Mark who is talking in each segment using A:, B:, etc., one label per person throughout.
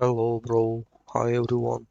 A: Hello, bro. Hi, everyone.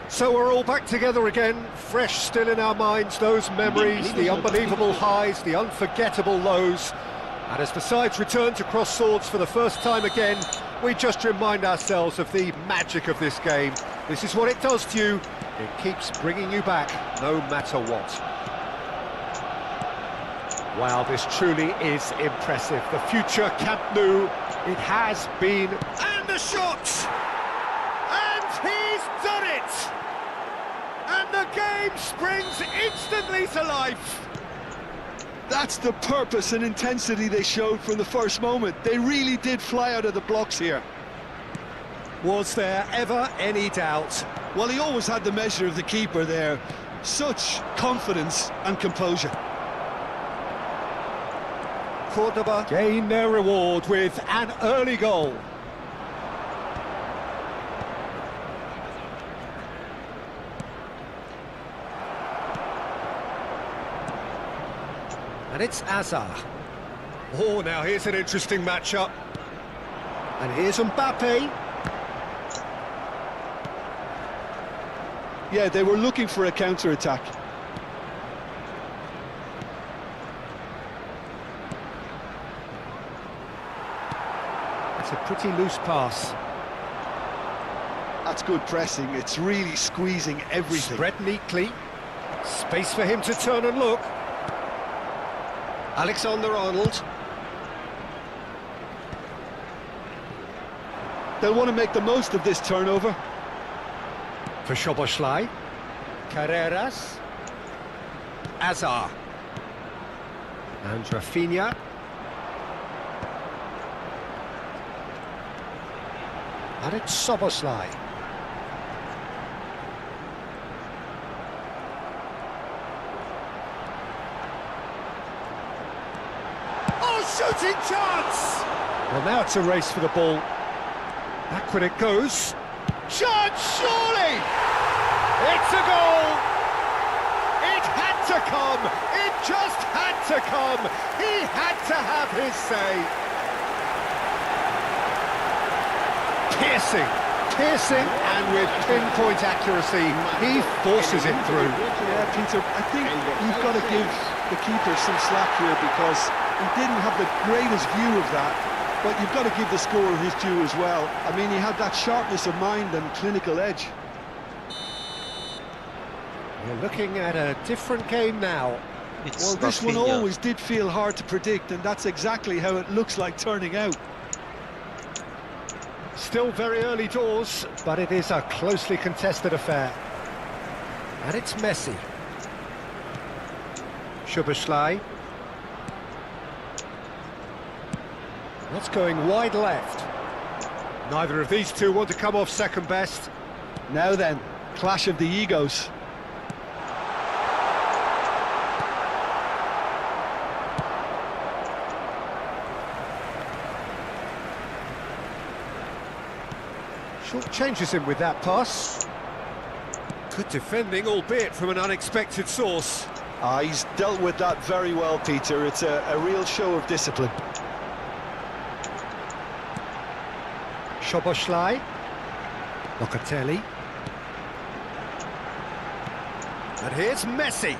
B: So we're all back together again, fresh still in our minds, those memories, the unbelievable highs, the unforgettable lows. And as the sides return to cross swords for the first time again, we just remind ourselves of the magic of this game. This is what it does to you. It keeps bringing you back, no matter what. Wow, this truly is impressive. The future Camp Nou, it has been... And the shot! And he's done it! And the game springs instantly to life.
C: That's the purpose and intensity they showed from the first moment. They really did fly out of the blocks here.
B: Was there ever any doubt?
C: Well, he always had the measure of the keeper there. Such confidence and composure.
B: Cordoba gain their reward with an early goal. And it's Azar. Oh, now here's an interesting matchup. And here's Mbappe.
C: Yeah, they were looking for a counter-attack.
B: It's a pretty loose pass.
C: That's good pressing. It's really squeezing everything.
B: Spread neatly. Space for him to turn and look. Alexander-Arnold.
C: They'll want to make the most of this turnover.
B: For Szoboszlai. Carreras. Azar. And Rafinha. And it's Szoboszlai. Shooting chance! Well, now it's a race for the ball. Back when it goes. Chance, surely! It's a goal! It had to come! It just had to come! He had to have his say! Piercing, and with pinpoint accuracy, he forces it through.
C: Yeah, Peter, I think you've got to give the keeper some slack here because he didn't have the greatest view of that, but you've got to give the scorer his due as well. I mean, he had that sharpness of mind and clinical edge.
B: We're looking at a different game now.
C: Well, this one always did feel hard to predict, and that's exactly how it looks like turning out.
B: Still very early doors, but it is a closely contested affair. And it's Messi. Szoboszlai. That's going wide left. Neither of these two want to come off second best.
C: Now then, clash of the egos.
B: Short changes him with that pass. Good defending, albeit from an unexpected source.
C: He's dealt with that very well, Peter. It's a real show of discipline.
B: Szoboszlai. Locatelli. And here's Messi.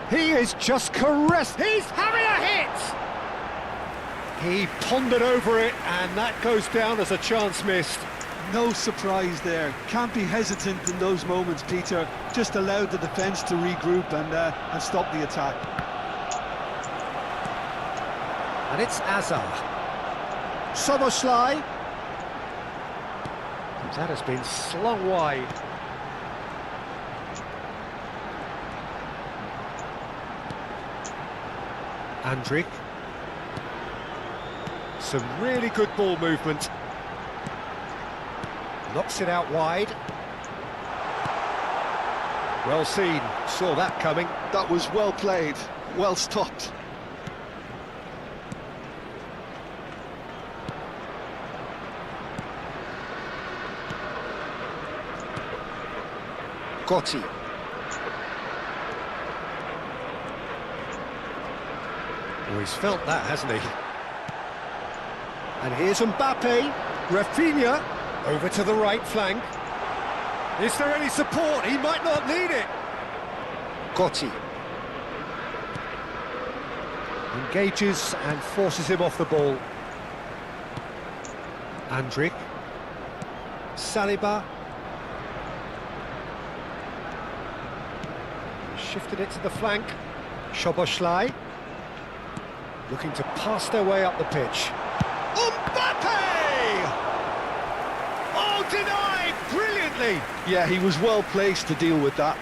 B: He is just caressed. He's having a hit! He pondered over it, and that goes down as a chance missed.
C: No surprise there. Can't be hesitant in those moments, Peter. Just allowed the defence to regroup and stop the attack.
B: And it's Azar. Szoboszlai. That has been slung wide. Andrik. Some really good ball movement. Knocks it out wide. Well seen, saw that coming.
C: That was well played, well stopped.
B: Gotti. Oh, he's felt that, hasn't he? And here's Mbappe. Rafinha over to the right flank. Is there any support? He might not need it. Gotti. Engages and forces him off the ball. Andrik. Saliba. Shifted it to the flank. Szoboszlai. Looking to pass their way up the pitch. Mbappe! Oh, denied brilliantly!
C: Yeah, he was well placed to deal with that.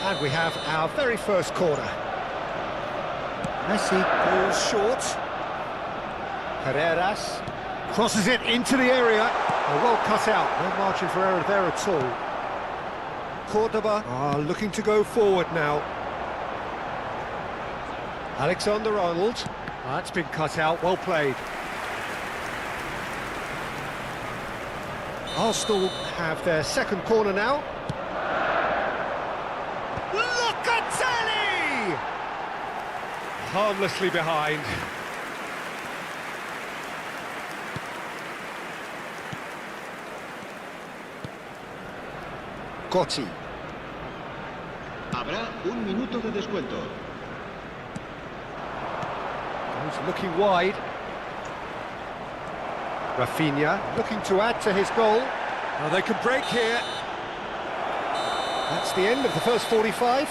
B: And we have our very first corner. Messi pulls short. Carreras crosses it into the area. Oh, well cut out, no margin for error there at all. Cordoba are looking to go forward now. Alexander-Arnold. That's been cut out, well played. Arsenal have their second corner now. Locatelli! Harmlessly behind. Gotti.
D: Habrá un minuto de descuento.
B: He's looking wide. Rafinha looking to add to his goal. Oh, they can break here. That's the end of the first 45.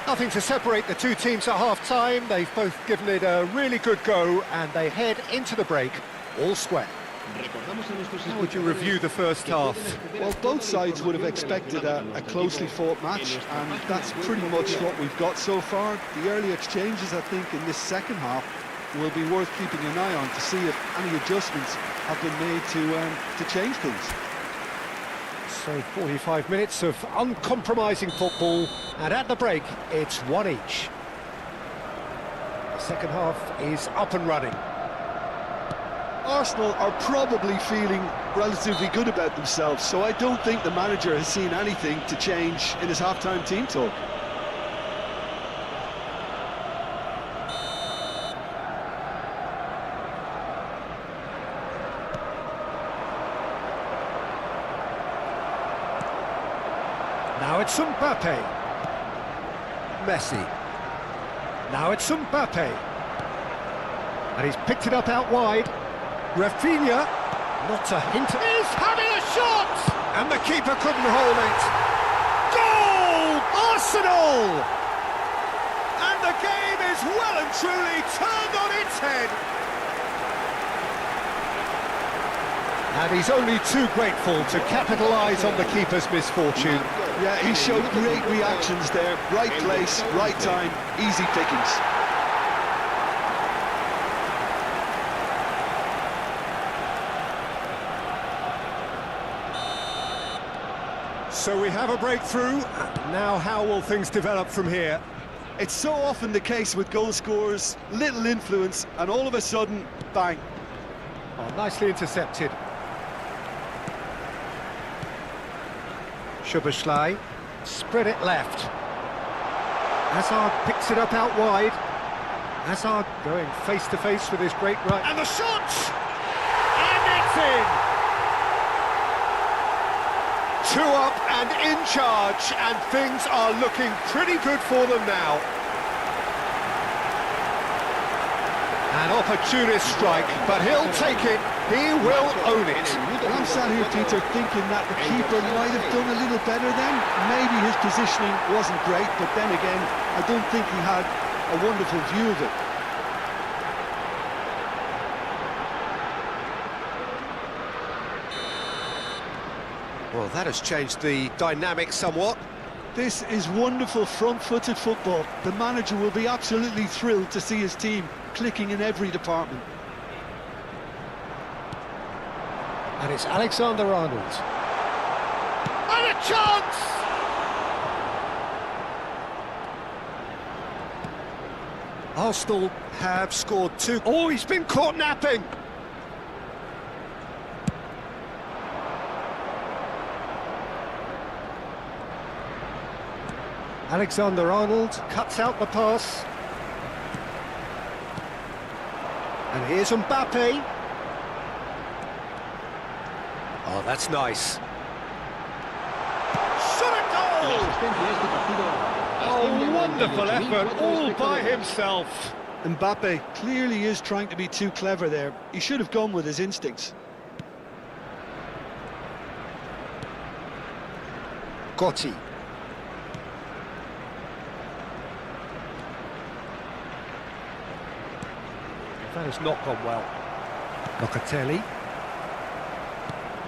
B: Nothing to separate the two teams at half-time. They've both given it a really good go, and they head into the break all square. How would you review the first half?
C: Well, both sides would have expected a closely fought match, and that's pretty much what we've got so far. The early exchanges, I think, in this second half will be worth keeping an eye on to see if any adjustments have been made to change things.
B: So 45 minutes of uncompromising football, and at the break, it's one each. The second half is up and running.
C: Arsenal are probably feeling relatively good about themselves, so I don't think the manager has seen anything to change in his half-time team talk.
B: Now it's Mbappe. Messi. Now it's Mbappe. And he's picked it up out wide. Rafinha, not a hint, is having a shot! And the keeper couldn't hold it. Goal! Arsenal! And the game is well and truly turned on its head. And he's only too grateful to capitalise on the keeper's misfortune.
C: Yeah, he showed great reactions there. Right place, right time, easy pickings.
B: So we have a breakthrough. Now how will things develop from here?
C: It's so often the case with goal scorers, little influence, and all of a sudden, bang.
B: Oh, nicely intercepted. Szoboszlai, spread it left. Hazard picks it up out wide. Hazard going face-to-face with his great right. And the shot! And it's in! 2 up and in charge, and things are looking pretty good for them now. An opportunist strike, but he'll take it. He will own it.
C: Well, I'm sat here, Peter, thinking that the keeper might have done a little better then. Maybe his positioning wasn't great, but then again, I don't think he had a wonderful view of it.
B: Well, that has changed the dynamic somewhat.
C: This is wonderful front-footed football. The manager will be absolutely thrilled to see his team clicking in every department.
B: And it's Alexander-Arnold. And a chance! Arsenal have scored two. Oh, he's been caught napping! Alexander-Arnold cuts out the pass. And here's Mbappe. Oh, that's nice. Shot a goal! Oh, wonderful effort, all by himself.
C: Mbappe clearly is trying to be too clever there. He should have gone with his instincts.
B: Gotti. That has not gone well. Locatelli.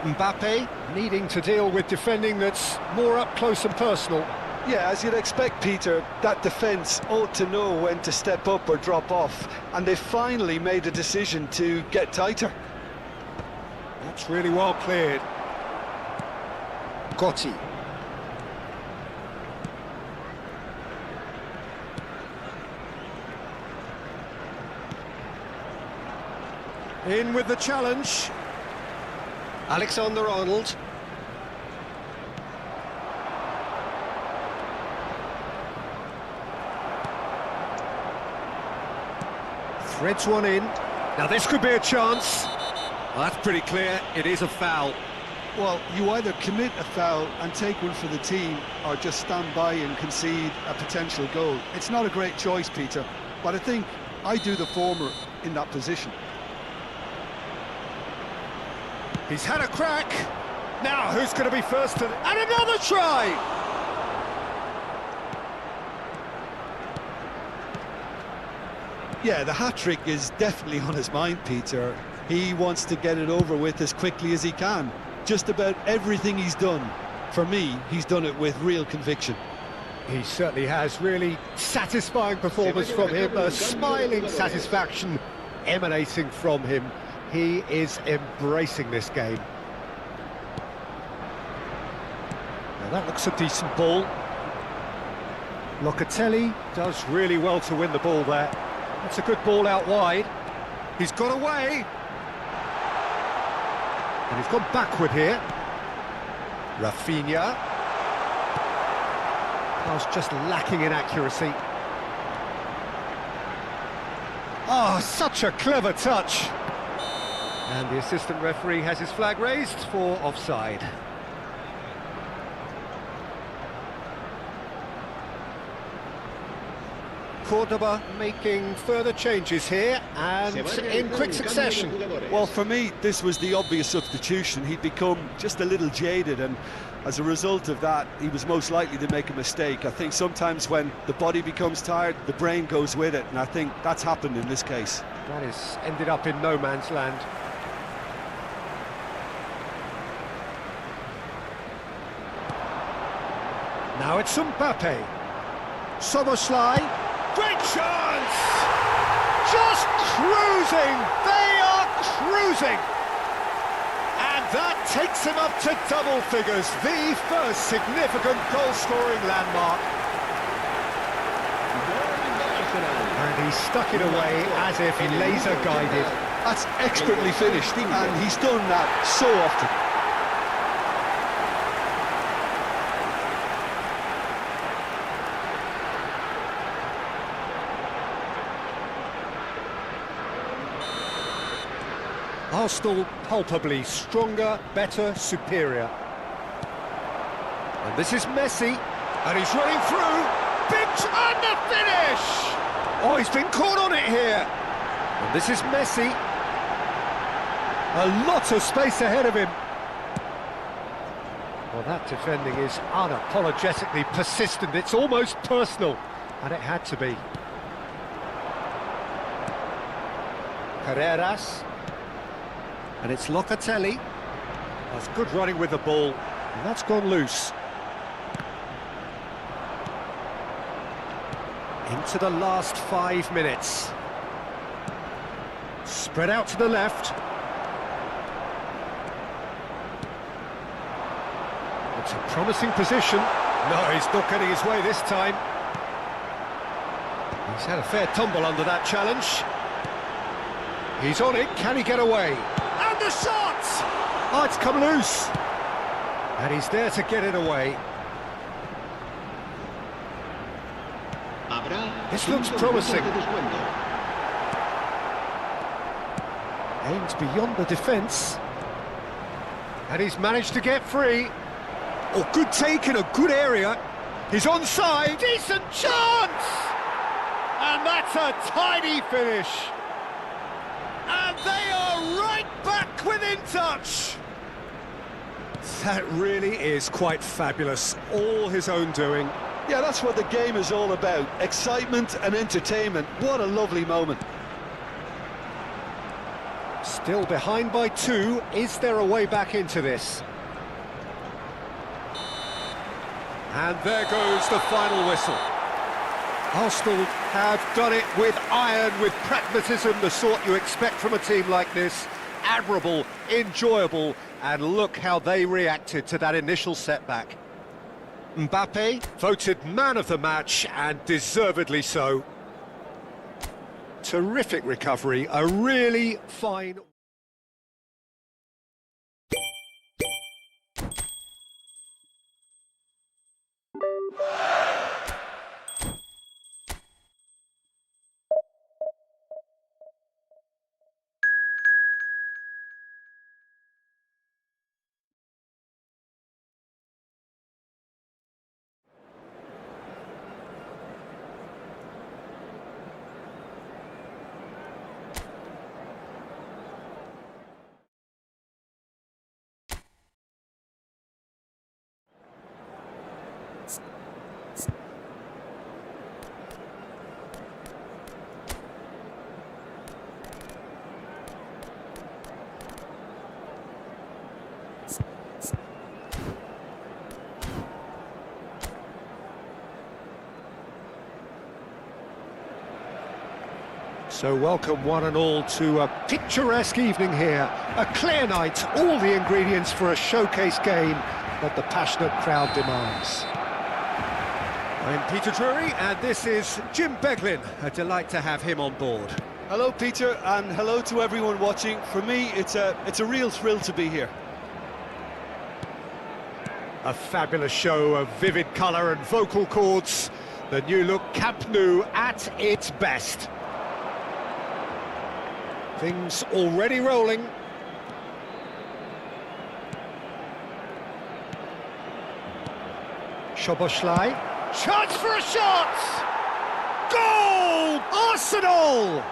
B: Mbappe needing to deal with defending that's more up close and personal.
C: Yeah, as you'd expect, Peter, that defence ought to know when to step up or drop off, and they finally made a decision to get tighter.
B: That's really well cleared. Gotti. In with the challenge. Alexander-Arnold. Threads one in. Now this could be a chance. Well, that's pretty clear. It is a foul.
C: Well, you either commit a foul and take one for the team, or just stand by and concede a potential goal. It's not a great choice, Peter, but I think I do the former in that position.
B: He's had a crack. Now, who's going to be first? And another try!
C: Yeah, the hat-trick is definitely on his mind, Peter. He wants to get it over with as quickly as he can. Just about everything he's done, for me, he's done it with real conviction.
B: He certainly has. Really satisfying performance from him. A smiling satisfaction emanating from him. He is embracing this game. Now that looks a decent ball. Locatelli does really well to win the ball there. That's a good ball out wide. He's got away. And he's gone backward here. Rafinha. Pass just lacking in accuracy. Oh, such a clever touch. And the assistant referee has his flag raised for offside. Cordoba making further changes here, and in quick succession.
C: Well, for me, this was the obvious substitution. He'd become just a little jaded, and as a result of that, he was most likely to make a mistake. I think sometimes when the body becomes tired, the brain goes with it, and I think that's happened in this case.
B: That has ended up in no man's land. Now it's Mbappe. Soboslai. Great chance! Just cruising! They are cruising! And that takes him up to double figures. The first significant goal-scoring landmark. And he stuck it away as if laser-guided.
C: That's expertly finished, and he's done that so often.
B: Arsenal palpably stronger, better, superior. And this is Messi, and he's running through. And the finish! Oh, he's been caught on it here. And this is Messi. A lot of space ahead of him. Well, that defending is unapologetically persistent. It's almost personal, and it had to be. Carreras. And it's Locatelli. That's good running with the ball. And that's gone loose. Into the last 5 minutes. Spread out to the left. It's a promising position. No, he's not getting his way this time. He's had a fair tumble under that challenge. He's on it, can he get away? And the shot! Oh, it's come loose. And he's there to get it away. This looks promising. Aimed beyond the defence. And he's managed to get free. Oh, good take in a good area. He's onside. Decent chance! And that's a tidy finish. And they are right back within touch. That really is quite fabulous. All his own doing.
C: Yeah, that's what the game is all about. Excitement and entertainment. What a lovely moment.
B: Still behind by 2. Is there a way back into this? And there goes the final whistle. Arsenal have done it with iron, with pragmatism, the sort you expect from a team like this. Admirable, enjoyable, and look how they reacted to that initial setback. Mbappe voted man of the match, and deservedly so. Terrific recovery, a really fine... So welcome one and all to a picturesque evening here. A clear night, all the ingredients for a showcase game that the passionate crowd demands. I'm Peter Drury, and this is Jim Beglin. A delight to have him on board.
C: Hello, Peter, and hello to everyone watching. For me, it's a real thrill to be here.
B: A fabulous show of vivid colour and vocal cords. The new look Camp Nou at its best. Things already rolling. Szoboszlai. Chance for a shot! Goal! Arsenal!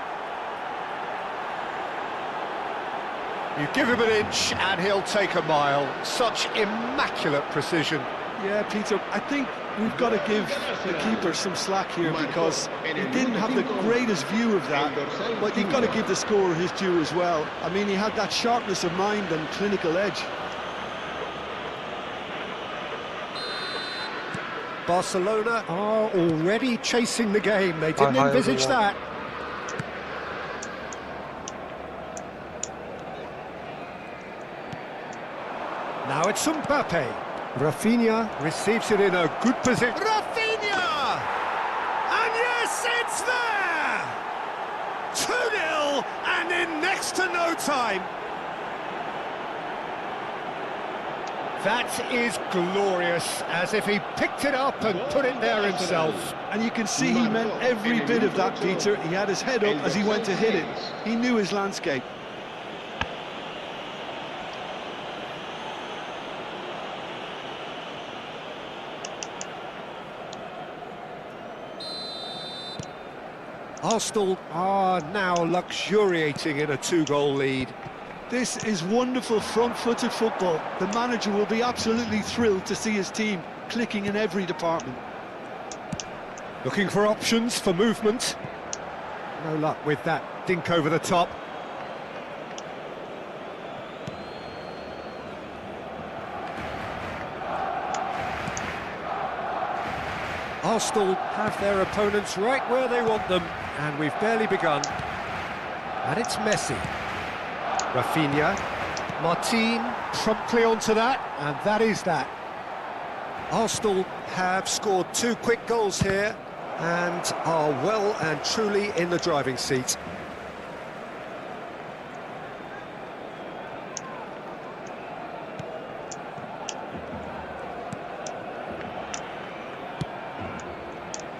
B: You give him an inch and he'll take a mile. Such immaculate precision.
C: Yeah, Peter, I think we've got to give the keeper some slack here because he didn't have the greatest view of that, but you've got to give the scorer his due as well. I mean, he had that sharpness of mind and clinical edge.
B: Barcelona are already chasing the game. They didn't envisage that. Now it's Mbappe. Rafinha receives it in a good position. Rafinha! And yes, it's there! 2-0 and in next to no time. That is glorious, as if he picked it up and put it there himself.
C: And you can see he meant every bit of that, Peter. He had his head up as he went to hit it. He knew his landscape.
B: Arsenal are now luxuriating in a 2-goal lead.
C: This is wonderful front-footed football. The manager will be absolutely thrilled to see his team clicking in every department.
B: Looking for options for movement. No luck with that dink over the top. Arsenal have their opponents right where they want them, and we've barely begun. And it's Messi. Rafinha. Martin promptly onto that, and that is that. Arsenal have scored 2 quick goals here and are well and truly in the driving seat.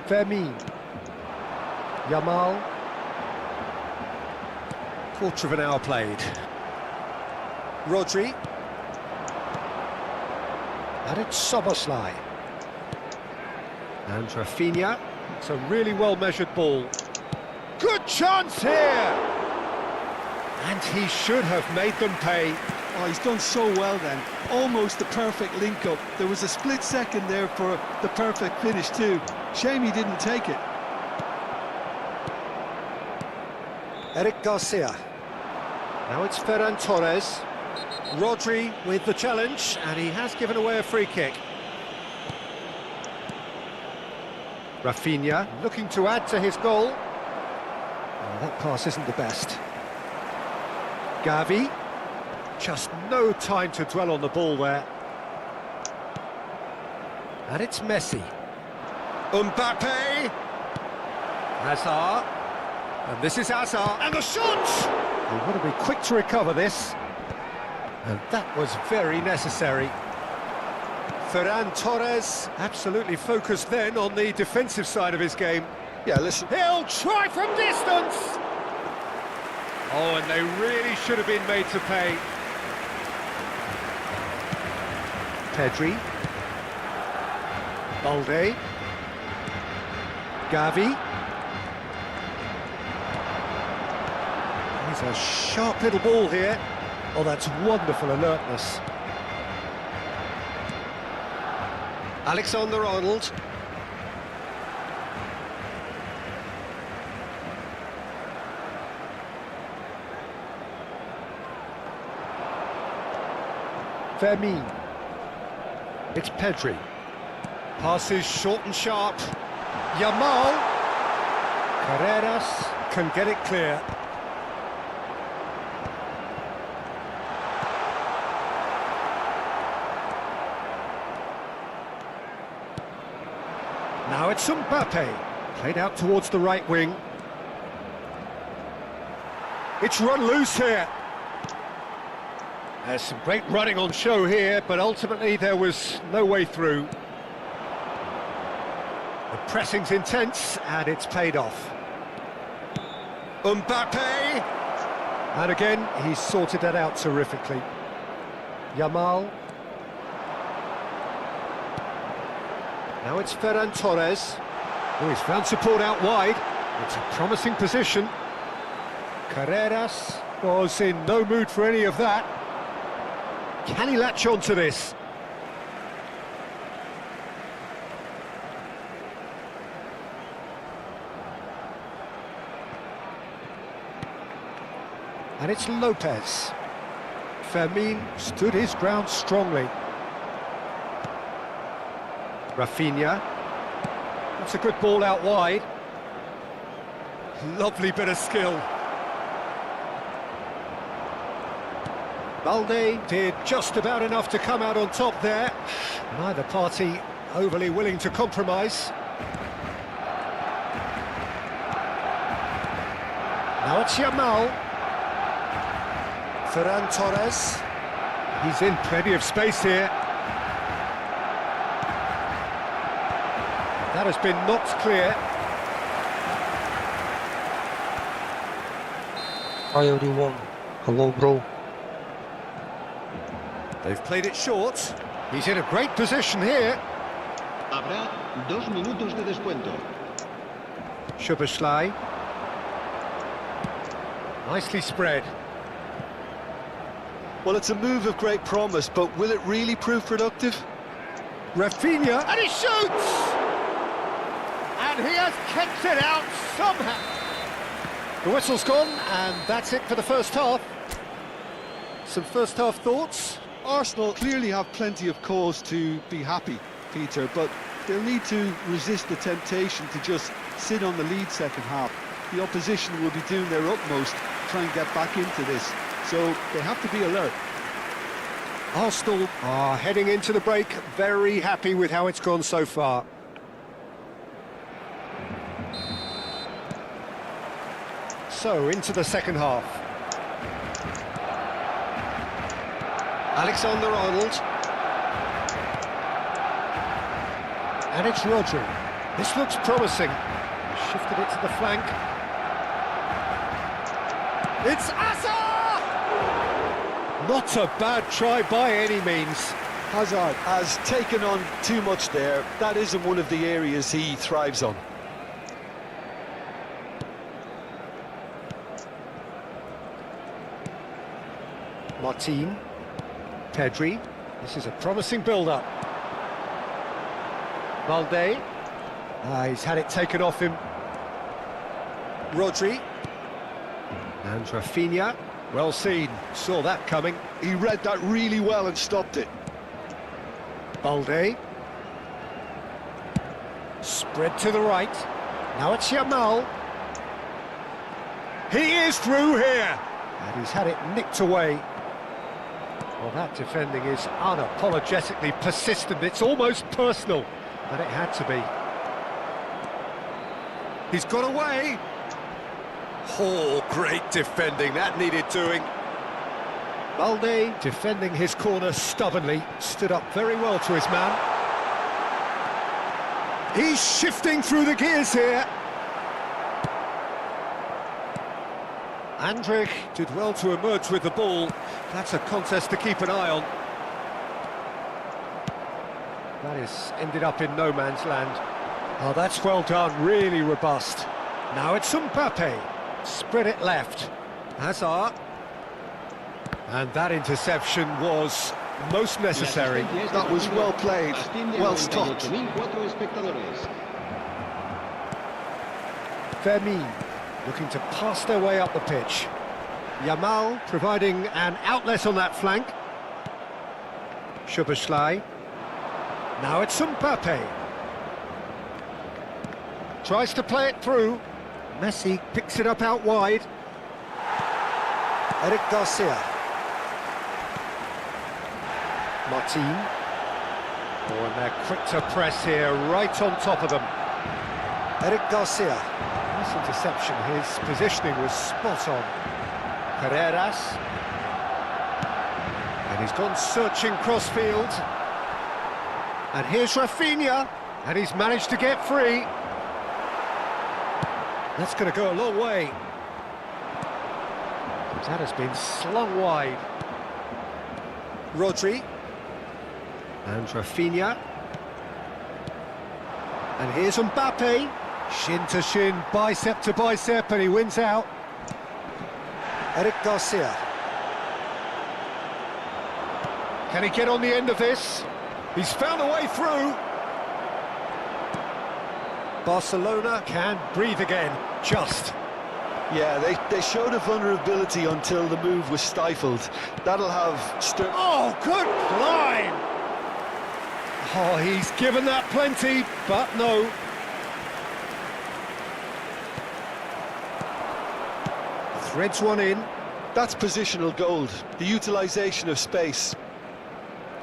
B: Fermin. Yamal. Quarter of an hour played. Rodri. And it's Soboslai. And Rafinha. It's a really well-measured ball. Good chance here! And he should have made them pay.
C: Oh, he's done so well then. Almost the perfect link-up. There was a split second there for the perfect finish too. Shame he didn't take it.
B: Eric Garcia. Now it's Ferran Torres. Rodri with the challenge, and he has given away a free kick. Rafinha looking to add to his goal. Oh, that pass isn't the best. Gavi. Just no time to dwell on the ball there. And it's Messi. Mbappe. Hazard. And this is Hazard. And the shot! They want to be quick to recover this. And that was very necessary. Ferran Torres absolutely focused then on the defensive side of his game.
C: Yeah, listen.
B: He'll try from distance! Oh, and they really should have been made to pay. Pedri. Balde. Gavi. He's a sharp little ball here. Oh, that's wonderful alertness. Alexander-Arnold. Fermin. It's Pedri. Passes short and sharp. Yamal. Carreras can get it clear. Now it's Mbappe, played out towards the right wing. It's run loose here. There's some great running on show here, but ultimately there was no way through. The pressing's intense, and it's paid off. Mbappe! And again, he's sorted that out terrifically. Yamal. Now it's Ferran Torres. Oh, he's found support out wide. It's a promising position. Carreras was in no mood for any of that. Can he latch on to this? And it's Lopez. Fermin stood his ground strongly. Rafinha. That's a good ball out wide. Lovely bit of skill. Balde did just about enough to come out on top there. Neither party overly willing to compromise. Now it's Yamal. Ferran Torres. He's in plenty of space here. That has been knocked clear.
A: Hi everyone. Hello bro.
B: They've played it short. He's in a great position here.
D: Habrá 2 minutos de descuento.
B: Szoboszlai. Nicely spread.
C: Well, it's a move of great promise, but will it really prove productive?
B: Rafinha, and he shoots! And he has kept it out somehow. The whistle's gone, and that's it for the first half. Some first half thoughts?
C: Arsenal clearly have plenty of cause to be happy, Peter, but they'll need to resist the temptation to just sit on the lead second half. The opposition will be doing their utmost to try and get back into this, so they have to be alert.
B: Arsenal are heading into the break very happy with how it's gone so far. So, into the second half. Alexander-Arnold. And it's Rodri. This looks promising. Shifted it to the flank. It's Asa! Not a bad try by any means.
C: Hazard has taken on too much there. That isn't one of the areas he thrives on.
B: Martin. Pedri. This is a promising build-up. Valde. He's had it taken off him. Rodri. And Rafinha. Well seen. Saw that coming.
C: He read that really well and stopped it.
B: Balde. Spread to the right. Now it's Yamal. He is through here. And he's had it nicked away. Well, that defending is unapologetically persistent. It's almost personal. But it had to be. He's got away. Oh, great defending. That needed doing. Balde defending his corner stubbornly. Stood up very well to his man. He's shifting through the gears here. Andrich did well to emerge with the ball. That's a contest to keep an eye on. That is ended up in no man's land. Oh, that's well done, really robust. Now it's Mbappe. Spread it left. Hazard. And that interception was most necessary.
C: That was well played, well stopped.
B: Fermin looking to pass their way up the pitch. Yamal providing an outlet on that flank. Szoboszlai. Now it's Mbappe. Tries to play it through. Messi picks it up out wide. Eric Garcia. Martin. Oh, and they're quick to press here, right on top of them. Eric Garcia. This interception, his positioning was spot on. Carreras. And he's gone searching crossfield. And here's Rafinha. And he's managed to get free. That's going to go a long way. That has been slung wide. Rodri. And Rafinha. And here's Mbappe. Shin to shin, bicep to bicep, and he wins out. Eric Garcia. Can he get on the end of this? He's found a way through. Barcelona can breathe again, just.
C: Yeah, they showed a vulnerability until the move was stifled. That'll have...
B: Oh, good line! Oh, he's given that plenty, but no. Threads one in.
C: That's positional gold, the utilisation of space.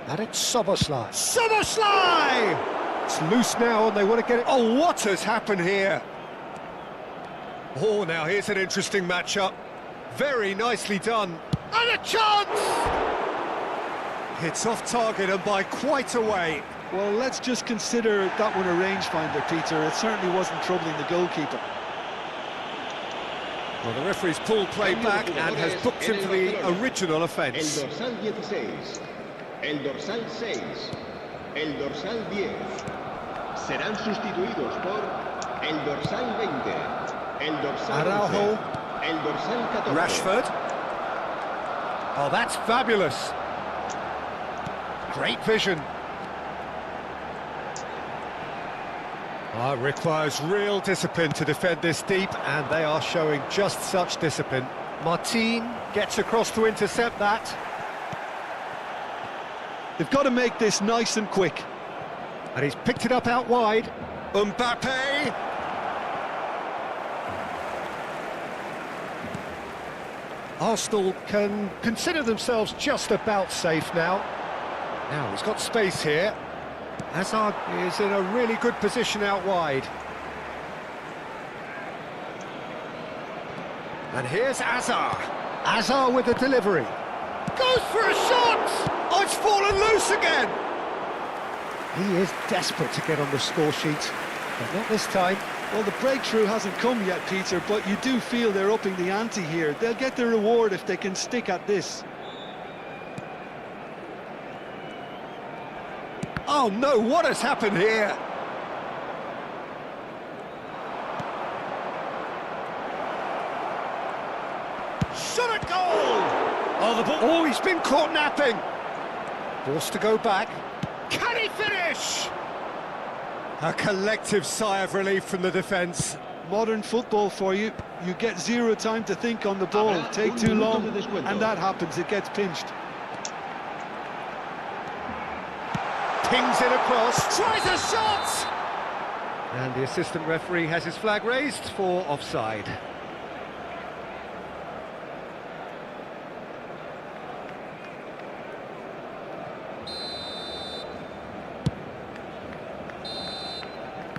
B: And it's Szoboszlai. Szoboszlai! It's loose now and they want to get it. Oh, what has happened here? Oh, now here's an interesting matchup. Very nicely done. And a chance! It's off target and by quite a way.
C: Well, let's just consider that one a rangefinder, Peter. It certainly wasn't troubling the goalkeeper.
B: Well, the referee's pulled play back and has booked him for the original offence.
D: El dorsal 16, el dorsal 6, el dorsal 10 serán sustituidos por el dorsal 20, el dorsal
B: Araujo.
D: 11, el dorsal 14.
B: Rashford. Oh, that's fabulous. Great vision. Oh, it requires real discipline to defend this deep, and they are showing just such discipline. Martin gets across to intercept that.
C: They've got to make this nice and quick.
B: And he's picked it up out wide. Mbappe! Arsenal can consider themselves just about safe now. Now he's got space here. Hazard is in a really good position out wide. And here's Hazard. Hazard with the delivery. Goes for a shot! Oh, it's fallen loose again! He is desperate to get on the score sheet, but not this time.
C: Well, the breakthrough hasn't come yet, Peter, but you do feel they're upping the ante here. They'll get the reward if they can stick at this.
B: Oh no, what has happened here? Shot a goal! Oh, the ball. Oh, he's been caught napping. Forced to go back. Can he finish? A collective sigh of relief from the defence.
C: Modern football for you. You get zero time to think on the ball. Take too long, and that happens. It gets pinched.
B: Pings it across. Tries a shot! And the assistant referee has his flag raised for offside.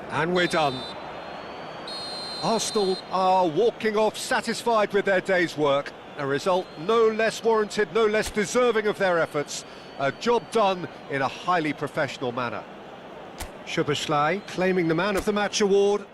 B: And we're done. Arsenal are walking off satisfied with their day's work. A result no less warranted, no less deserving of their efforts. A job done in a highly professional manner. Szoboszlai claiming the Man of the Match award.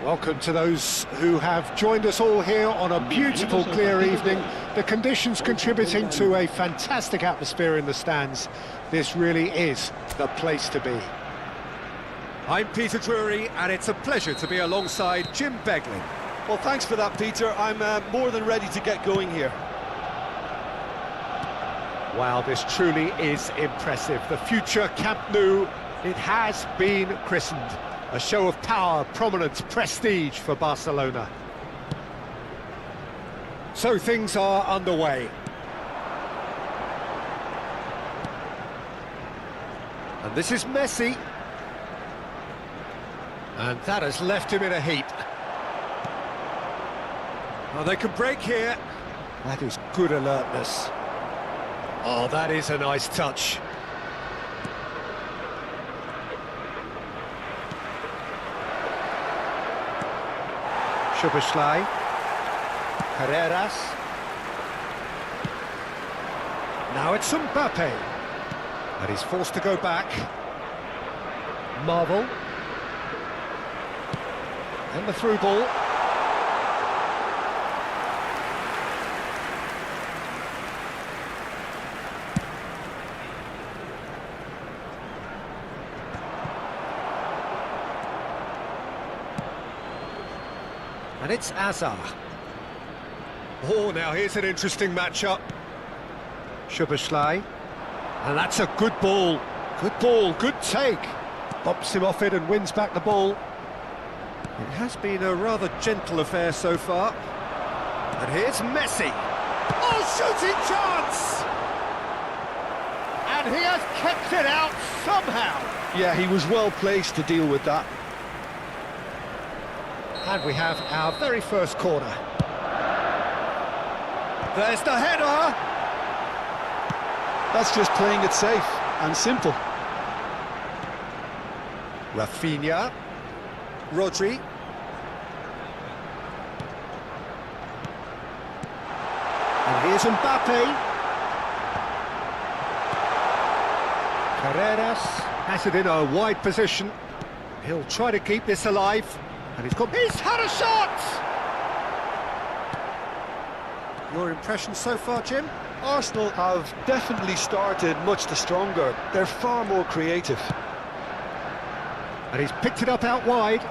B: Welcome to those who have joined us all here on a beautiful, clear evening. The conditions contributing to a fantastic atmosphere in the stands. This really is the place to be. I'm Peter Drury, and it's a pleasure to be alongside Jim Beglin.
C: Well, thanks for that, Peter. I'm more than ready to get going here.
B: Wow, this truly is impressive. The future Camp Nou, it has been christened. A show of power, prominence, prestige for Barcelona. So things are underway. And this is Messi. And that has left him in a heap. Oh, they can break here. That is good alertness. Oh, that is a nice touch. Szoboszlai. Carreras. Now it's Mbappe. And he's forced to go back. Marvel. And the through ball. And it's Azar. Oh, now here's an interesting matchup. Szoboszlai. And that's a good ball. Good ball, good take. Bumps him off it and wins back the ball. It has been a rather gentle affair so far. And here's Messi. Oh, shooting chance! And he has kept it out somehow.
C: Yeah, he was well placed to deal with that.
B: And we have our very first corner. There's the header!
C: That's just playing it safe and simple.
B: Rafinha. Rodri. And here's Mbappe. Carreras has it in a wide position. He'll try to keep this alive. And he's had a shot! Your impression so far, Jim?
C: Arsenal have definitely started much the stronger. They're far more creative.
B: And he's picked it up out wide.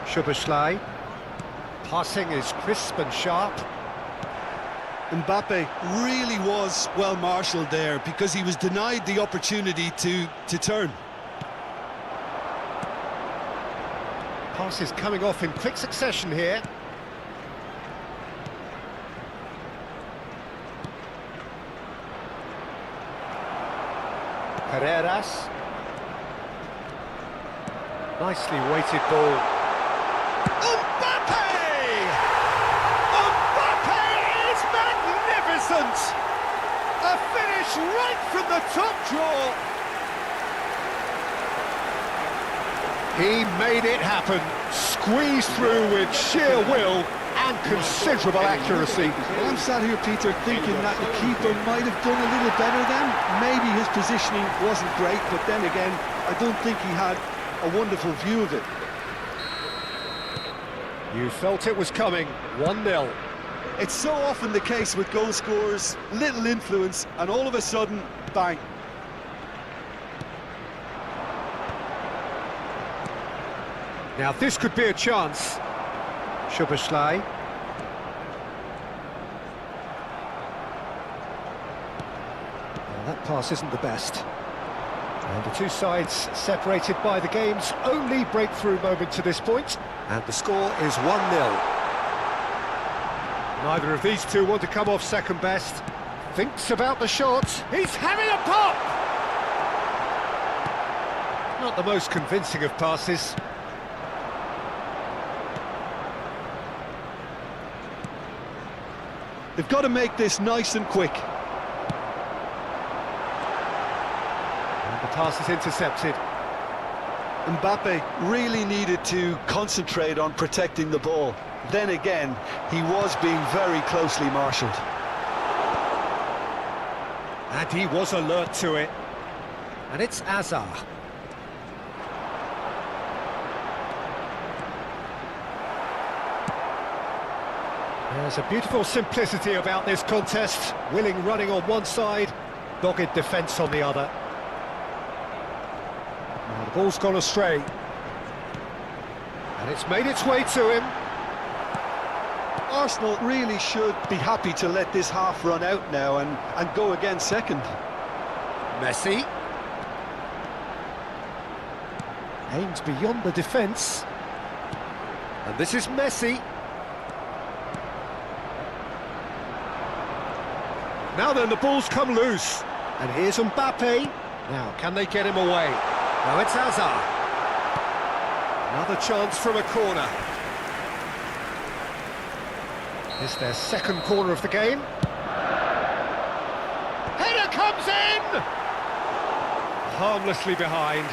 B: Szoboszlai. Passing is crisp and sharp.
C: Mbappe really was well marshalled there because he was denied the opportunity to turn.
B: Passes coming off in quick succession here. Carreras. Nicely weighted ball. Mbappe! Mbappe is magnificent! A finish right from the top draw. He made it happen, squeezed through with sheer will and considerable accuracy.
C: Well, I'm sat here, Peter, thinking that the keeper might have done a little better then. Maybe his positioning wasn't great, but then again, I don't think he had a wonderful view of it.
B: You felt it was coming, 1-0.
C: It's so often the case with goal scorers, little influence, and all of a sudden, bang.
B: Now this could be a chance. Szoboszlai. Well, that pass isn't the best. And the two sides separated by the game's only breakthrough moment to this point. And the score is 1-0. Neither of these two want to come off second best. Thinks about the shot. He's having a pop! Not the most convincing of passes.
C: They've got to make this nice and quick.
B: And the pass is intercepted.
C: Mbappe really needed to concentrate on protecting the ball. Then again, he was being very closely marshalled.
B: And he was alert to it. And it's Azar. There's a beautiful simplicity about this contest. Willing running on one side, dogged defence on the other. Now the ball's gone astray. And it's made its way to him.
C: Arsenal really should be happy to let this half run out now and go again second.
B: Messi. Aims beyond the defence. And this is Messi. Now then, the ball's come loose. And here's Mbappe. Now, can they get him away? Now it's Azar. Another chance from a corner. It's their second corner of the game. Header comes in! Harmlessly behind.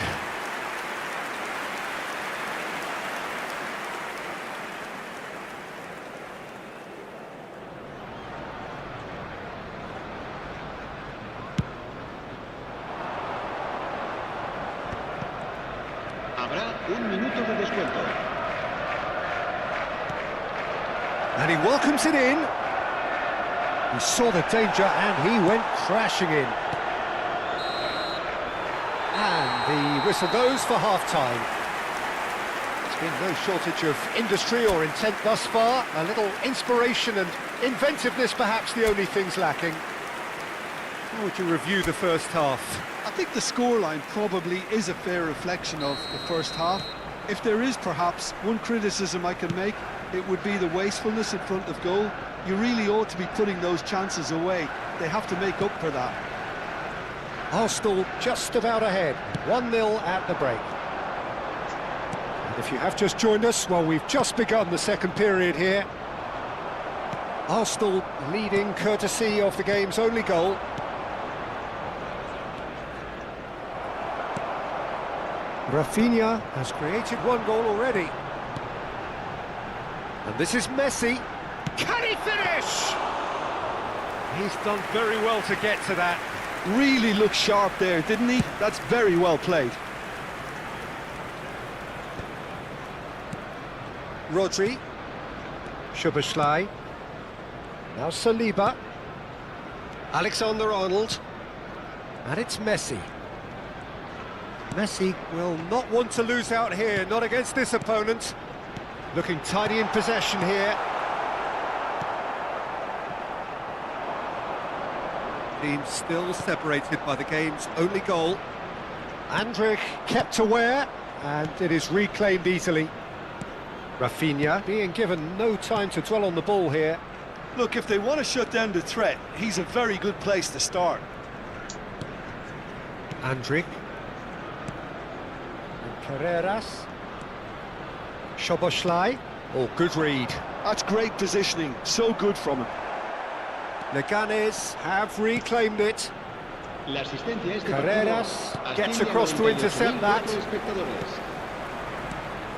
D: Habrá un minuto de descuento.
B: And he welcomes it in. He saw the danger and he went crashing in. And the whistle goes for half-time. There's been no shortage of industry or intent thus far. A little inspiration and inventiveness perhaps the only things lacking. How would you review the first half?
C: I think the scoreline probably is a fair reflection of the first half. If there is perhaps one criticism I can make, it would be the wastefulness in front of goal. You really ought to be putting those chances away. They have to make up for that.
B: Arsenal just about ahead, 1-0 at the break. And if you have just joined us, well, we've just begun the second period here. Arsenal leading courtesy of the game's only goal. Rafinha has created one goal already. And this is Messi. Can he finish? He's done very well to get to that.
C: Really looked sharp there, didn't he? That's very well played.
B: Rodri. Szoboszlai. Now Saliba. Alexander-Arnold. And it's Messi. Messi will not want to lose out here, not against this opponent. Looking tidy in possession here. Team still separated by the game's only goal. Andrich kept aware, and it is reclaimed easily. Rafinha being given no time to dwell on the ball here.
C: Look, if they want to shut down the threat, he's a very good place to start.
B: Andrich. And Carreras. Szoboszlai. Oh, good read.
C: That's great positioning, so good from him.
B: Leganes have reclaimed it.
D: La asistencia es de
B: Carreras
D: partido.
B: gets
D: Asciende a
B: across to intercept that.
D: 92.000 espectadores.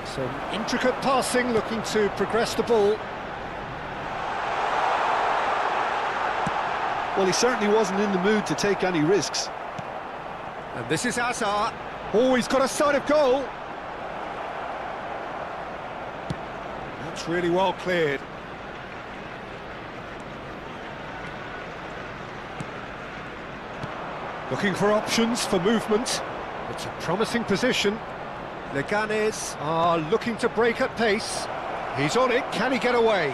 B: Some intricate passing, looking to progress the ball.
C: Well, he certainly wasn't in the mood to take any risks.
B: And this is Hazard. Oh, he's got a sight of goal. That's really well cleared. Looking for options for movement. It's a promising position. Leganes are looking to break at pace. He's on it, can he get away?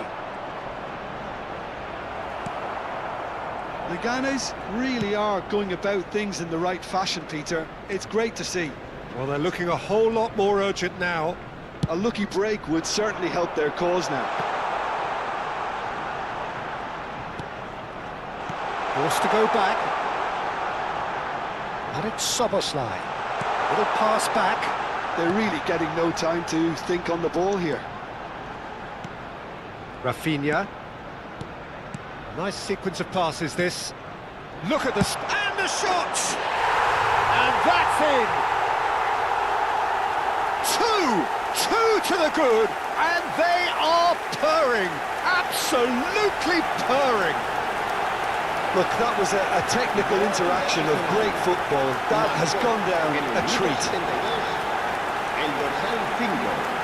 C: Leganes really are going about things in the right fashion, Peter. It's great to see.
B: Well, they're looking a whole lot more urgent now.
C: A lucky break would certainly help their cause now.
B: Forced to go back. And it's Szoboszlai. Little pass back.
C: They're really getting no time to think on the ball here.
B: Rafinha. Nice sequence of passes, this. Look at the... and the shot! And that's in! Two to the good, and they are purring. Absolutely purring.
C: Look, that was a technical interaction of great football. That has gone down a treat.
D: El dorsal 5.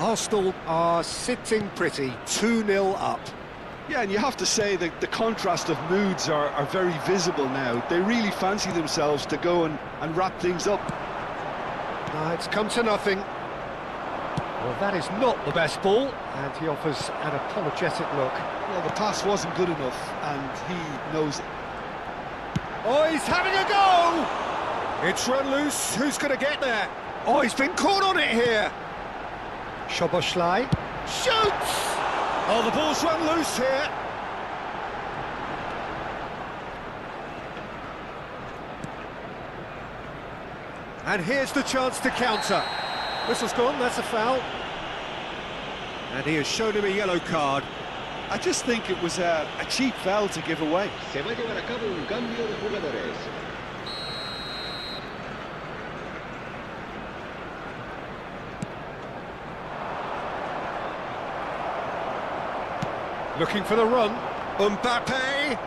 B: Arsenal are sitting pretty, 2-0 up.
C: Yeah, and you have to say that the contrast of moods are very visible now. They really fancy themselves to go and wrap things up.
B: It's come to nothing. Well, that is not the best ball, and he offers an apologetic look.
C: Well, the pass wasn't good enough, and he knows it.
B: Oh, he's having a go! It's run loose, who's going to get there? Oh, he's been caught on it here! Szoboszlai shoots! Oh, the ball's run loose here. And here's the chance to counter. Whistle's gone, that's a foul. And he has shown him a yellow card.
C: I just think it was a cheap foul to give away.
D: Se va a llevar a cabo un cambio de jugadores.
B: Looking for the run. Mbappe.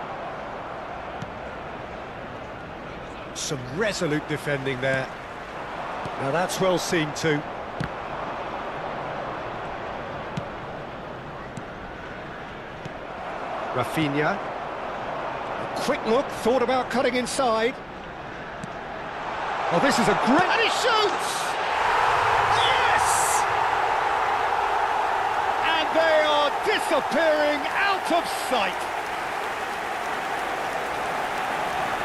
B: Some resolute defending there. Now that's well seen too. Rafinha. A quick look, thought about cutting inside. Oh, this is a great... And he shoots! Yes! And they are disappearing out of sight.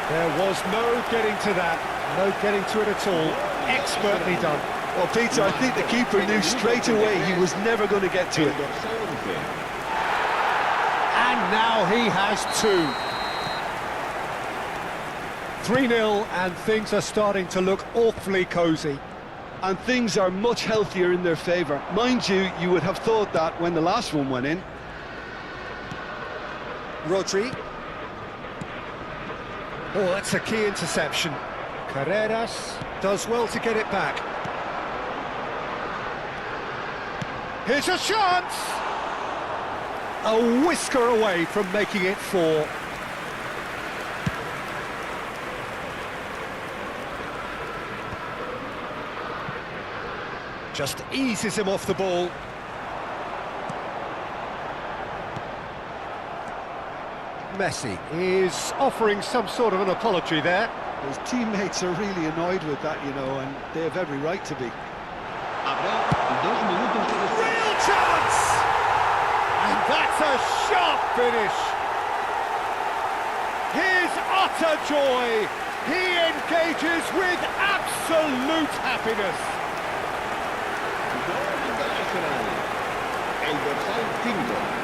B: There was no getting to that, no getting to it at all. Expertly done.
C: Well, Peter, I think the keeper knew straight away he was never going to get to
D: El
C: it.
D: dorsal 11.
B: And now he has two. 3-0, and things are starting to look awfully cosy.
C: And things are much healthier in their favour. Mind you, you would have thought that when the last one went in.
B: Rodri. Oh, that's a key interception. Carreras does well to get it back. Here's a chance! A whisker away from making it 4. Just eases him off the ball. Messi is offering some sort of an apology there.
C: His teammates are really annoyed with that, you know, and they have every right to be.
D: Habrá 2 minutos de descanso.
B: Real chance! And that's a sharp finish. His utter joy. He engages with absolute happiness.
D: Gol del Arsenal. El dorsal 5.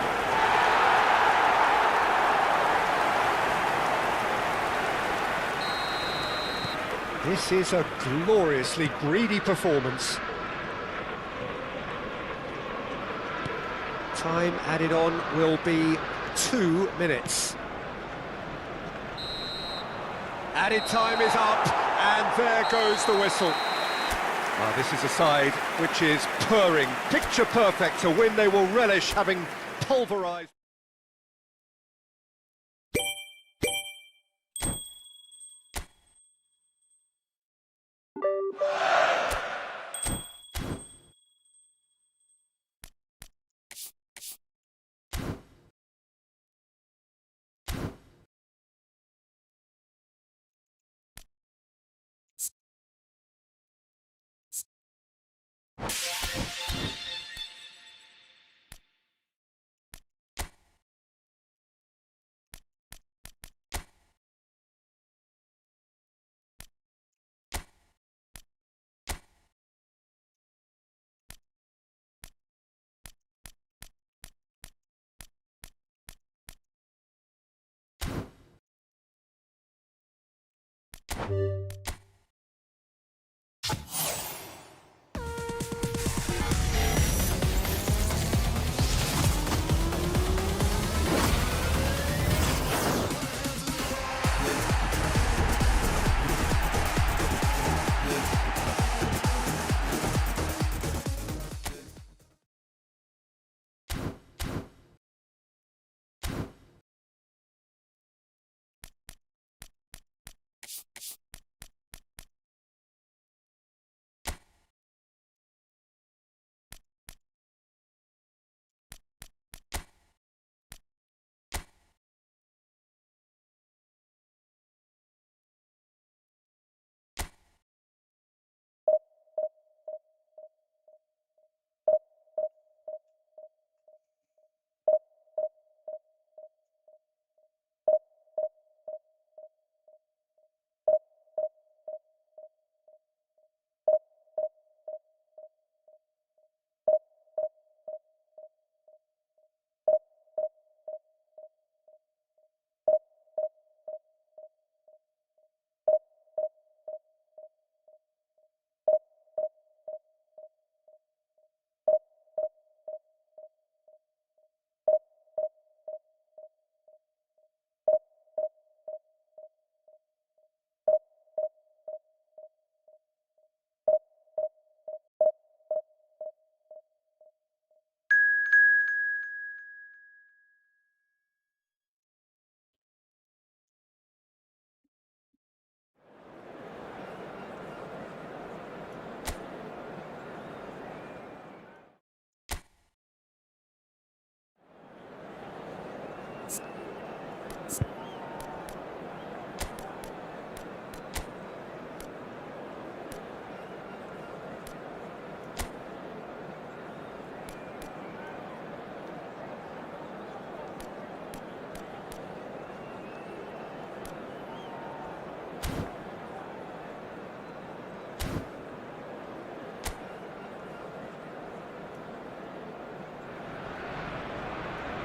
B: This is a gloriously greedy performance. Time added on will be 2 minutes. Added time is up, and there goes the whistle. Well, this is a side which is purring, picture perfect, a win they will relish, having pulverised.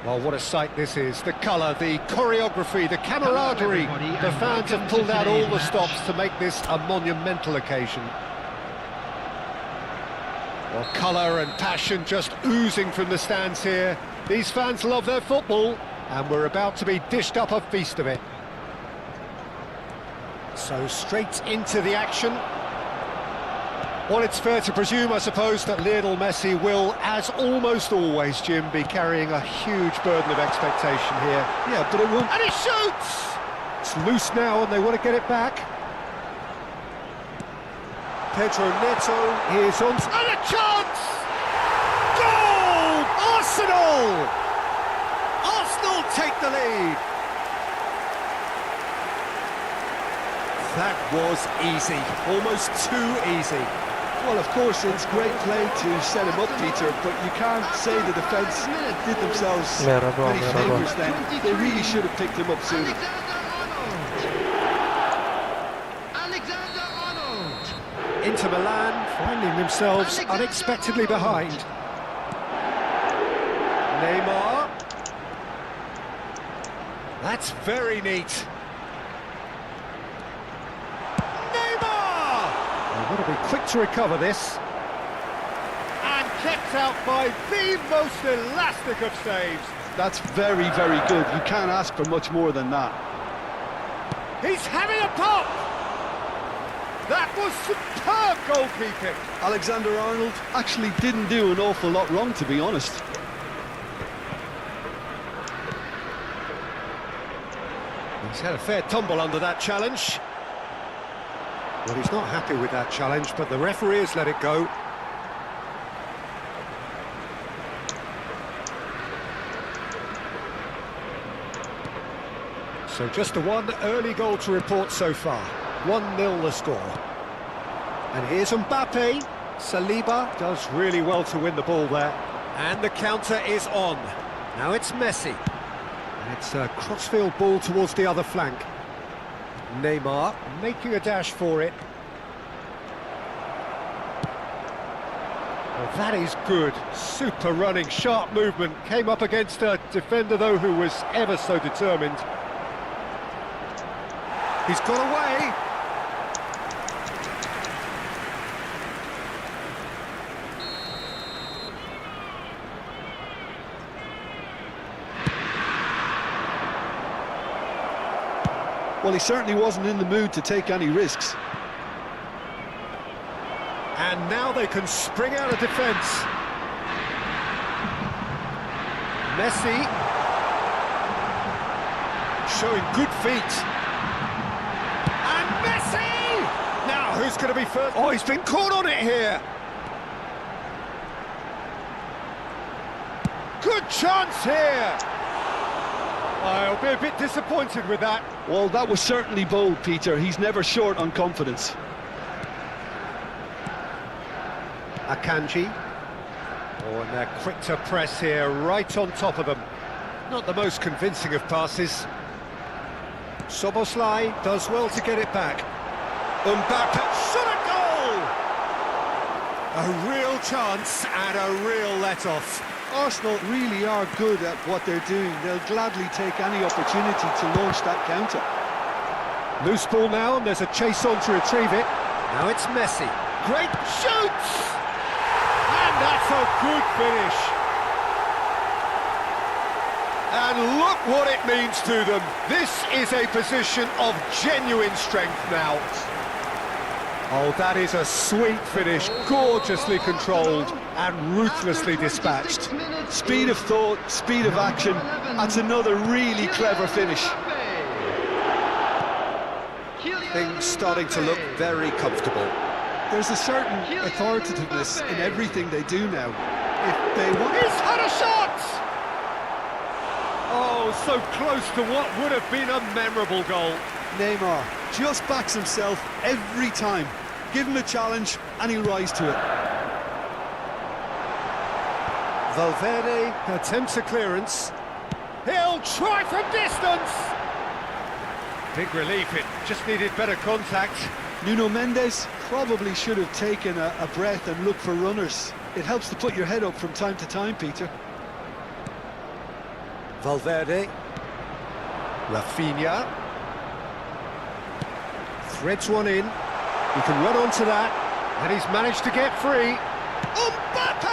B: Well, what a sight this is. The colour, the choreography, the camaraderie. The fans have pulled out all the stops to make this a monumental occasion. Well, colour and passion just oozing from the stands here. These fans love their football, and we're about to be dished up a feast of it. So straight into the action. Well, it's fair to presume, I suppose, that Lionel Messi will, as almost always, Jim, be carrying a huge burden of expectation here.
C: Yeah, but it won't...
B: And he shoots! It's loose now, and they want to get it back. Pedro Neto is on... And a chance! Goal! Arsenal! Arsenal take the lead. That was easy, almost too easy.
C: Well, of course, it's great play to set him up, Peter, but you can't say the defence did themselves many favours then. They really should have picked him up sooner.
B: Inter Milan finding themselves unexpectedly behind. Neymar. That's very neat. Got to be quick to recover this. And kept out by the most elastic of saves.
C: That's very, very good. You can't ask for much more than that.
B: He's having a pop! That was superb goalkeeping.
C: Alexander-Arnold actually didn't do an awful lot wrong, to be honest.
B: He's had a fair tumble under that challenge. Well, he's not happy with that challenge, but the referee has let it go. So just the one early goal to report so far. 1-0 the score. And here's Mbappe. Saliba does really well to win the ball there. And the counter is on. Now it's Messi. And it's a crossfield ball towards the other flank. Neymar making a dash for it. Well, that is good. Super running, sharp movement. Came up against a defender, though, who was ever so determined. He's got away.
C: Well, he certainly wasn't in the mood to take any risks.
B: And now they can spring out of defence. Messi showing good feet. And Messi! Now, who's going to be first? Oh, he's been caught on it here. Good chance here. I'll be a bit disappointed with that.
C: Well, that was certainly bold, Peter. He's never short on confidence.
B: Akanji. Oh, and they're quick to press here, right on top of them. Not the most convincing of passes. Soboslai does well to get it back. Mbappe shot a goal! A real chance and a real let-off.
C: Arsenal really are good at what they're doing. They'll gladly take any opportunity to launch that counter.
B: Loose ball now, and there's a chase on to retrieve it. Now it's Messi. Great shoots! And that's a good finish. And look what it means to them. This is a position of genuine strength now. Oh, that is a sweet finish, gorgeously controlled and ruthlessly dispatched.
C: Speed of thought, speed of action, that's another really clever finish.
B: Things starting to look very comfortable.
C: There's a certain authoritativeness in everything they do now. If they want...
B: He's had a shot! Oh, so close to what would have been a memorable goal.
C: Neymar just backs himself every time. Give him a challenge and he'll rise to it.
B: Valverde attempts a clearance. He'll try from distance! Big relief, it just needed better contact.
C: Nuno Mendes probably should have taken a breath and looked for runners. It helps to put your head up from time to time, Peter.
B: Valverde. Rafinha. Threads one in. He can run onto that. And he's managed to get free. Mbappe!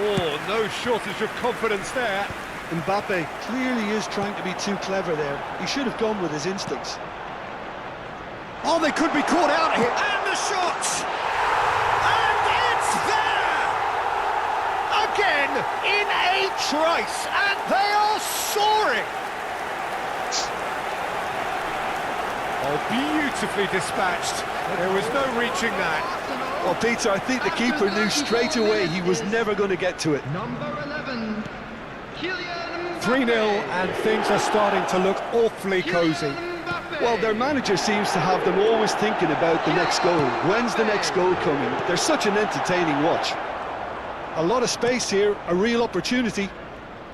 B: Oh, no shortage of confidence there.
C: Mbappe clearly is trying to be too clever there. He should have gone with his instincts.
B: Oh, they could be caught out here. And the shot! And it's there! Again, in a trice, and they are soaring! Oh, beautifully dispatched. There was no reaching that.
C: Well, Peter, I think the keeper knew straight away he was never going to get to it.
D: Number 11, Kylian
B: 3-0, and things are starting to look awfully cosy.
C: Well, their manager seems to have them always thinking about the next goal. When's the next goal coming? They're such an entertaining watch. A lot of space here, a real opportunity.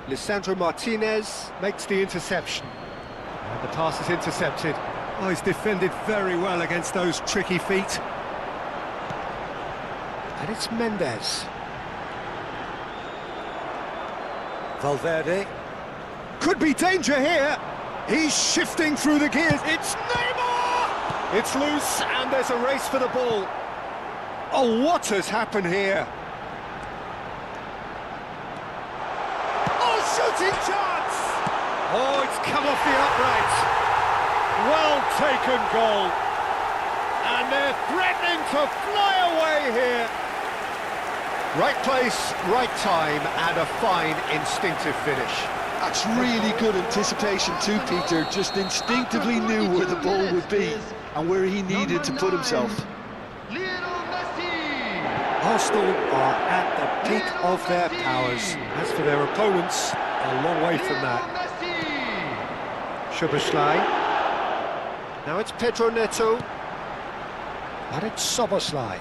B: Lisandro Martinez makes the interception. And the pass is intercepted. Oh, he's defended very well against those tricky feet. And it's Mendes. Valverde. Could be danger here. He's shifting through the gears. It's Neymar! It's loose, and there's a race for the ball. Oh, what has happened here? Oh, shooting chance! Oh, it's come off the upright. Well taken goal. And they're threatening to fly away here. Right place, right time, and a fine instinctive finish.
C: That's really good anticipation too, Peter. Just instinctively knew where the ball would be and where he needed to put himself.
B: Arsenal are at the peak of their powers. As for their opponents, a long way from that. Szoboszlai. Now it's Pedro Neto. And it's Szoboszlai.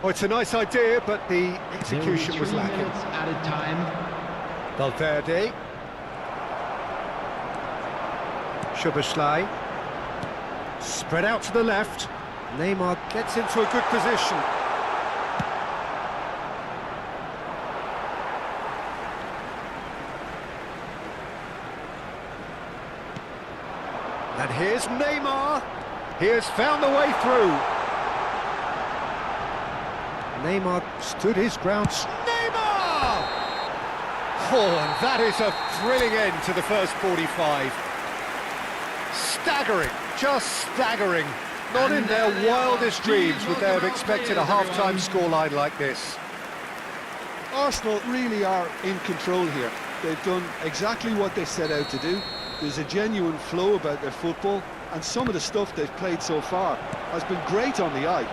B: Oh, it's a nice idea, but the execution was lacking.
D: Added time.
B: Valverde. Szoboszlai. Spread out to the left. Neymar gets into a good position. And here's Neymar. He has found the way through. Neymar stood his ground. Neymar! Oh, and that is a thrilling end to the first 45. Staggering, just staggering. Not in their wildest dreams would they have expected a half-time scoreline like this.
C: Arsenal really are in control here. They've done exactly what they set out to do. There's a genuine flow about their football, and some of the stuff they've played so far has been great on the eye.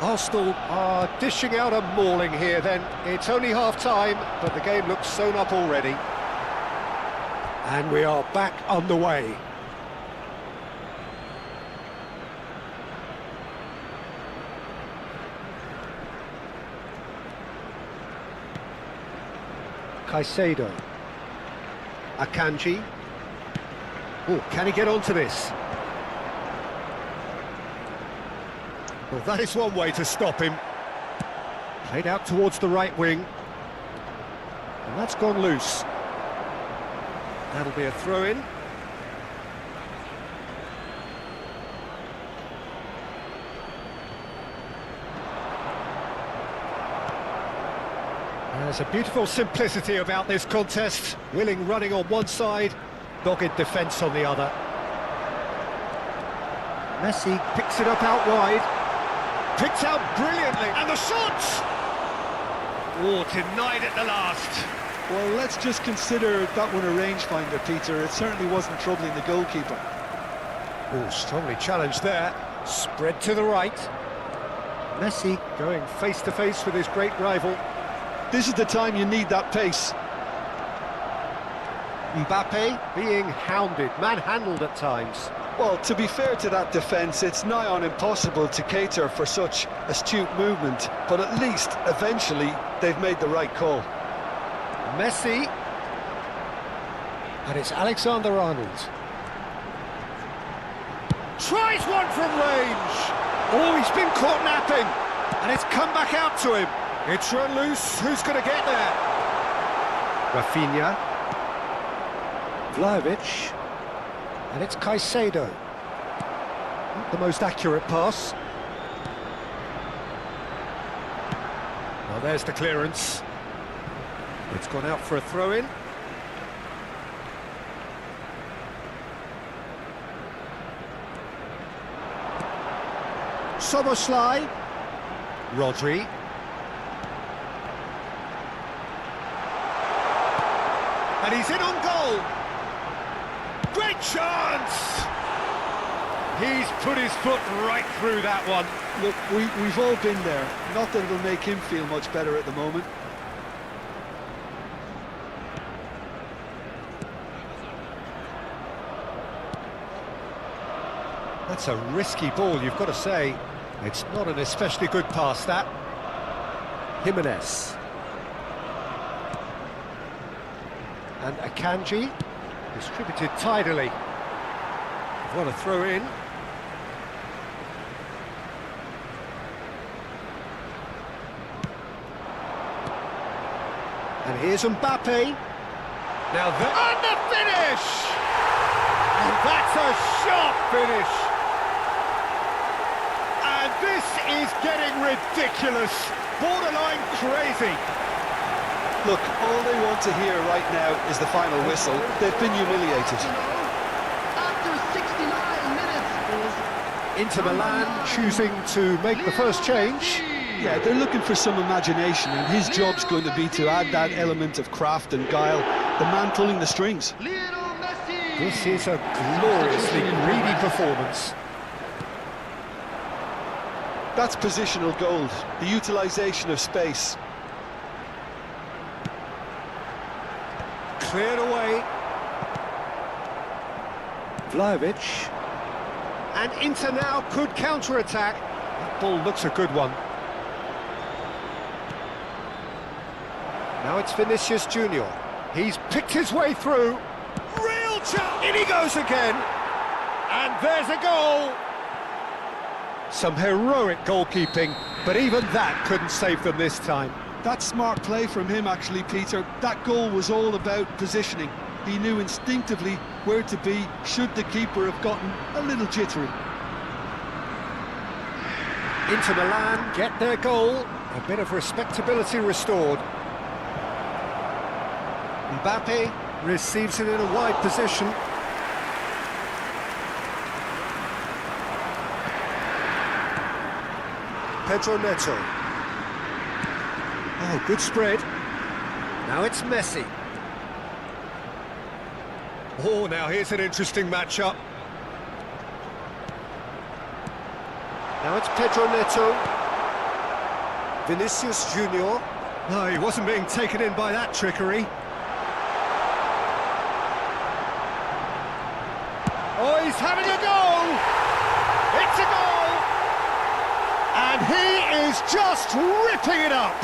B: Arsenal are dishing out a mauling here then. It's only half-time, but the game looks sewn up already. And we are back underway. Caicedo. Akanji. Oh, can he get onto this? Well, that is one way to stop him. Played out towards the right wing. And that's gone loose. That'll be a throw-in. There's a beautiful simplicity about this contest. Willing running on one side, dogged defence on the other. Messi picks it up out wide. Picked out brilliantly, and the shot! Oh, denied at the last.
C: Well, let's just consider that one a rangefinder, Peter. It certainly wasn't troubling the goalkeeper.
B: Oh, strongly challenged there. Spread to the right. Messi going face-to-face with his great rival.
C: This is the time you need that pace.
B: Mbappe being hounded, manhandled at times.
C: Well, to be fair to that defence, it's nigh on impossible to cater for such astute movement, but at least, eventually, they've made the right call.
B: Messi. And it's Alexander-Arnold. Tries one from range. Oh, he's been caught napping. And it's come back out to him. It's run loose. Who's going to get there? Rafinha. Vlahovic. And it's Caicedo. Not the most accurate pass. Well, there's the clearance. It's gone out for a throw-in. Soboslai. Rodri. And he's in on goal. Great chance! He's put his foot right through that one.
C: Look, we've all been there. Not that it'll make him feel much better at the moment.
B: That's a risky ball, you've got to say. It's not an especially good pass, that. Jimenez. And Akanji, distributed tidily. What a throw in. And here's Mbappe. Now and the finish! And that's a sharp finish. And this is getting ridiculous. Borderline crazy.
C: Look, all they want to hear right now is the final whistle. They've been humiliated.
E: After 69 minutes,
B: Inter Milan choosing to make the first change.
C: Yeah, they're looking for some imagination, and his job's going to be to add that element of craft and guile. The man pulling the strings.
E: Lionel Messi.
B: This is a gloriously greedy performance.
C: That's positional gold, the utilisation of space.
B: Cleared away. Vlahovic. And Inter now could counter-attack. That ball looks a good one. Now it's Vinicius Junior. He's picked his way through. Real chance! In he goes again. And there's a goal. Some heroic goalkeeping, but even that couldn't save them this time.
C: That's smart play from him, actually, Peter. That goal was all about positioning. He knew instinctively where to be should the keeper have gotten a little jittery.
B: Inter Milan get their goal. A bit of respectability restored. Mbappe receives it in a wide position. Pedro Neto. Oh, good spread. Now it's Messi. Oh, now here's an interesting matchup. Now it's Pedro Neto. Vinicius Junior. No, he wasn't being taken in by that trickery. Oh, he's having a go! It's a goal! And he is just ripping it up!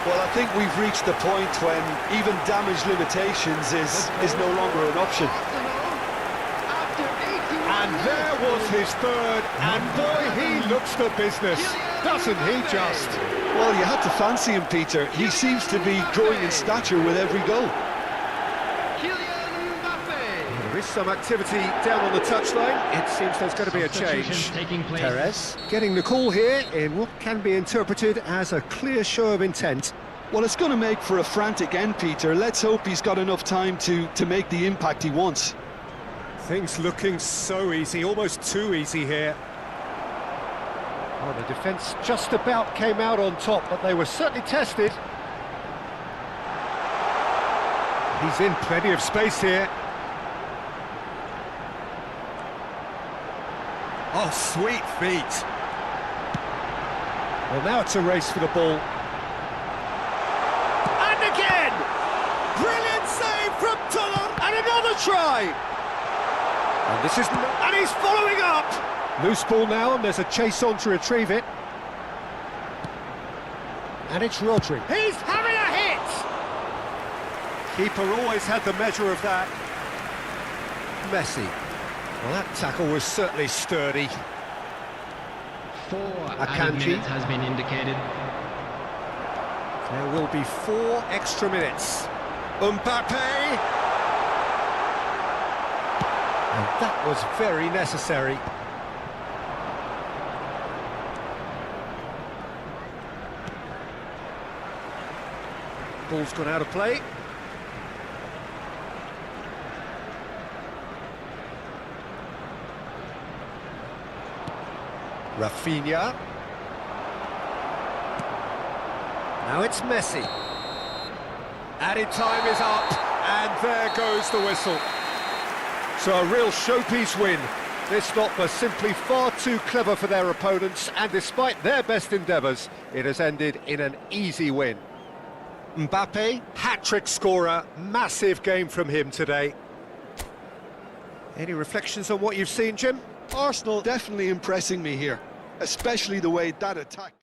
C: Well, I think we've reached the point when even damage limitations is no longer an option.
B: And there was his third, and boy, he looks the business, doesn't he just?
C: Well, you had to fancy him, Peter. He seems to be growing in stature with every goal.
B: There is some activity down on the touchline. It seems there's going to be a change. Perez getting the call here in what can be interpreted as a clear show of intent.
C: Well, it's going to make for a frantic end, Peter. Let's hope he's got enough time to make the impact he wants.
B: Things looking so easy, almost too easy here. Oh, the defence just about came out on top, but they were certainly tested. He's in plenty of space here. Oh, sweet feet. Well, now it's a race for the ball. And again! Brilliant save from Tuller! And another try! And this is... And he's following up! Loose ball now, and there's a chase on to retrieve it. And it's Rodri. He's having a hit! Keeper always had the measure of that. Messi. Well, that tackle was certainly sturdy.
F: 4 added
B: Akanji.
F: minutes has been indicated.
B: There will be 4 extra minutes. Mbappe! And that was very necessary. Ball's gone out of play. Rafinha. Now it's Messi. Added time is up, and there goes the whistle. So a real showpiece win. This lot were simply far too clever for their opponents, and despite their best endeavours, it has ended in an easy win. Mbappe, hat-trick scorer, massive game from him today. Any reflections on what you've seen, Jim?
C: Arsenal definitely impressing me here, especially the way that attack.